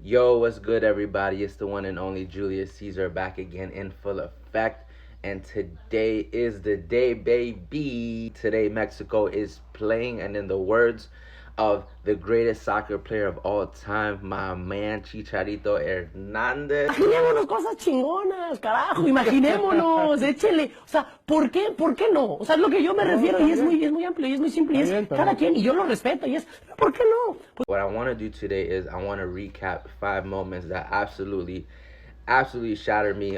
Yo, what's good, everybody? It's the one and only Julius Caesar back again in full effect. And today is the day, baby. Today, Mexico is playing, and in the words of the greatest soccer player of all time, my man Chicharito Hernandez. Imaginémonos cosas chingonas, carajo, imaginémonos, échele. O sea, ¿por qué no? O sea, es lo que yo me refiero y es muy amplio y es muy simple y es cada quien, y yo lo respeto y es, ¿por qué no? What I want to do today is I want to recap 5 moments that absolutely shattered me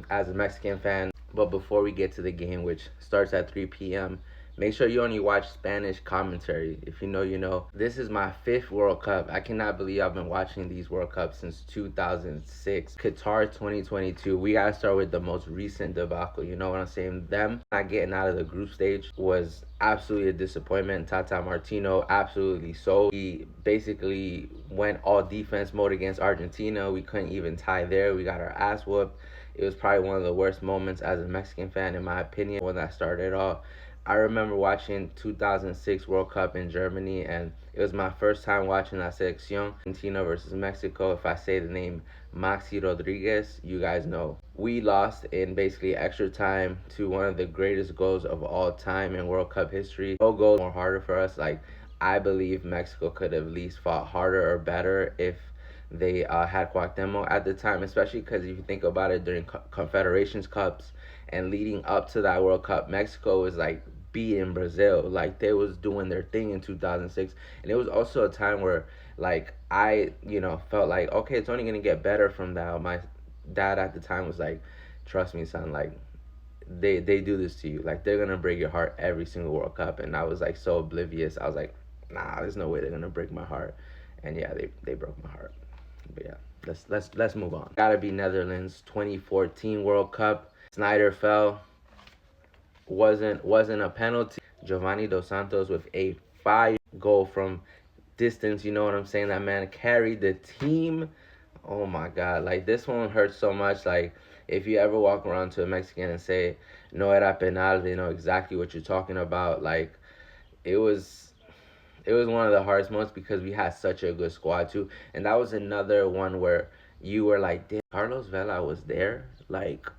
as a Mexican fan. But before we get to the game, which starts at 3 p.m., make sure you only watch Spanish commentary. If you know, you know. This is my 5th World Cup. I cannot believe I've been watching these World Cups since 2006. Qatar 2022. We gotta start with the most recent debacle. You know what I'm saying? Them not getting out of the group stage was absolutely a disappointment. Tata Martino, absolutely so. He basically went all defense mode against Argentina. We couldn't even tie there. We got our ass whooped. It was probably one of the worst moments as a Mexican fan, in my opinion, when that started off. I remember watching 2006 World Cup in Germany, and it was my first time watching La Selección, Argentina versus Mexico. If I say the name Maxi Rodriguez, you guys know. We lost in basically extra time to one of the greatest goals of all time in World Cup history. No goal more harder for us. Like, I believe Mexico could have at least fought harder or better if they had Cuauhtemoc at the time, especially because if you think about it, during Confederations Cups and leading up to that World Cup, Mexico was like beating Brazil. Like, they was doing their thing in 2006. And it was also a time where, like, I, felt like, okay, it's only going to get better from that. My dad at the time was like, trust me, son, like, they do this to you. Like, they're going to break your heart every single World Cup. And I was, like, so oblivious. I was like, nah, there's no way they're going to break my heart. And yeah, they broke my heart. But yeah, let's move on. Gotta be Netherlands 2014 World Cup. Snyder fell. Wasn't a penalty. Giovanni Dos Santos with a fire goal from distance. You know what I'm saying? That man carried the team. Oh my God! Like, this one hurts so much. Like, if you ever walk around to a Mexican and say no era penal, they know exactly what you're talking about. Like, it was one of the hardest moments because we had such a good squad too. And that was another one where you were like, damn, Carlos Vela was there. Like,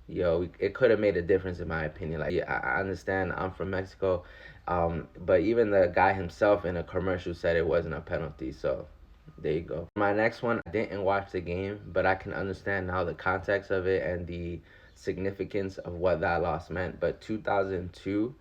yo, it could have made a difference in my opinion. Like, yeah, I understand I'm from Mexico. But even the guy himself in a commercial said it wasn't a penalty. So there you go. My next one, I didn't watch the game, but I can understand now the context of it and the significance of what that loss meant. But 2002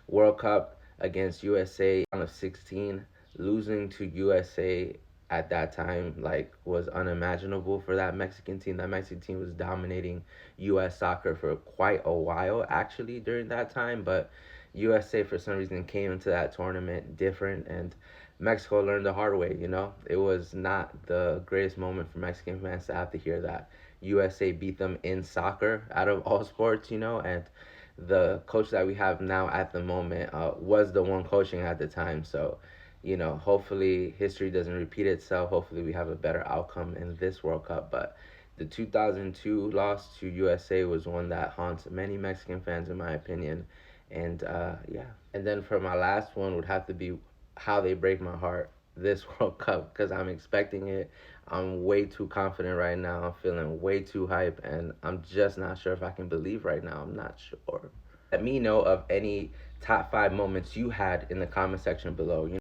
World Cup against USA on of 16, losing to USA at that time, like, was unimaginable for that Mexican team. That Mexican team was dominating US soccer for quite a while actually during that time, but USA for some reason came into that tournament different, and Mexico learned the hard way. It was not the greatest moment for Mexican fans to have to hear that USA beat them in soccer out of all sports, and the coach that we have now at the moment was the one coaching at the time. So, hopefully history doesn't repeat itself. Hopefully we have a better outcome in this World Cup. But the 2002 loss to USA was one that haunts many Mexican fans, in my opinion. And yeah. And then for my last one would have to be how they break my heart this World Cup, because I'm expecting it. I'm way too confident right now. I'm feeling way too hype, and I'm just not sure if I can believe right now. I'm not sure. Let me know of any top 5 moments you had in the comment section below.